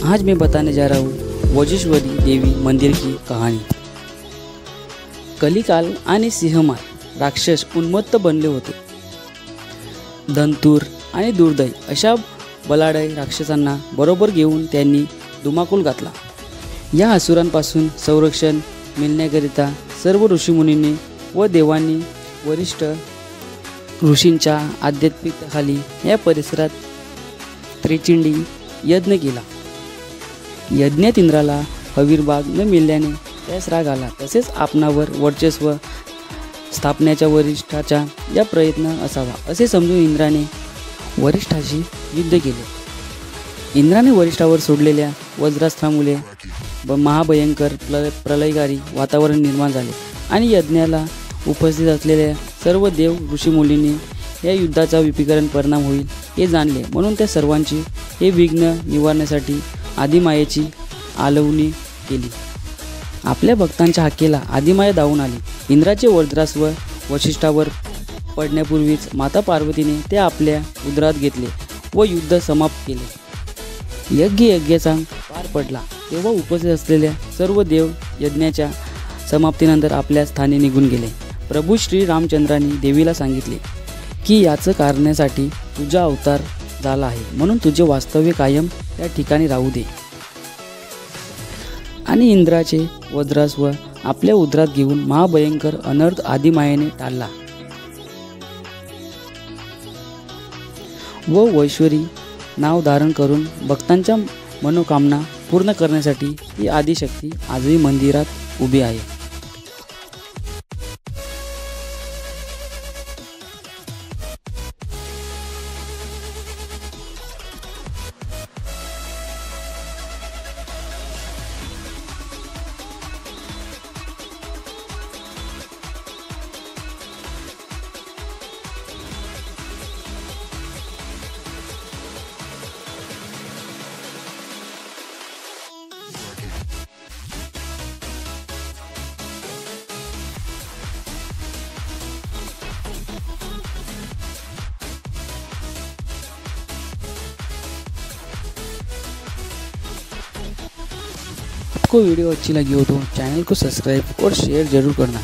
आज मैं बताने जा रहा हूँ वज्रेश्वरी देवी मंदिर की कहानी। कलिकाल आणि सिंहमार राक्षस उन्मत्त बनले होते। धनतूर आणि दुर्दय अशा बलाढ्य राक्षसांना बरोबर घेऊन त्यांनी धुमाकूळ घातला। या असुरांपासून संरक्षण मिळण्याकरिता सर्व ऋषीमुनींनी व देवांनी वरिष्ठ ऋषींच्या आध्यात्मिकतेखाली या परिसरात त्रिचंडी यज्ञ केला। यज्ञात इंद्राला हवीरभाग न मिळाल्याने त्यास राग आला। तसेच आपणावर वर्चस्व स्थापण्याच्या वरिष्ठाचा या प्रयत्न असावा असे समजून इंद्राने वरिष्ठाशी युद्ध केले। इंद्राने वरिष्ठावर सोडलेल्या वज्रास्त्रामुळे महाभयंकर प्रलयकारी वातावरण निर्माण झाले आणि यज्ञाला उपस्थित असलेल्या सर्व देव ऋषीमुनींनी या युद्धाचा विपरीत परिणाम होईल हे जाणले। म्हणून त्या सर्वांची हे विघ्न निवारण्यासाठी आदिमायेची आलवणी केली। आपल्या भक्तांच्या हाकेला आदिमाया धावून आली। इंद्राचे वज्रास्त्र वशिष्ठावर पडण्यापूर्वीच माता पार्वतीने ते आपल्या उदरात घेतले व युद्ध समाप्त केले। यज्ञाचा पार पडला तेव्हा उपस्थित असलेल्या सर्व देव यज्ञाच्या समाप्तीनंतर आपल्या स्थानी निघून गेले। प्रभू श्री रामचंद्रांनी देवीला सांगितले की याचं करण्यासाठी तुझा अवतार झाला आहे, म्हणून तुझे वास्तव्य कायम त्या ठिकाणी राहू दे। आणि इंद्राचे वज्रास्त्र आपल्या उदरात घेऊन महाभयंकर अनर्थ आदिमायेने टाळला व वैश्वरी नाव धारण करून भक्तांच्या मनोकामना पूर्ण करण्यासाठी ही आदिशक्ती आजही मंदिरात उभी आहे। आपको वीडियो अच्छी लगी हो तो चैनल को सब्सक्राइब और शेयर जरूर करना।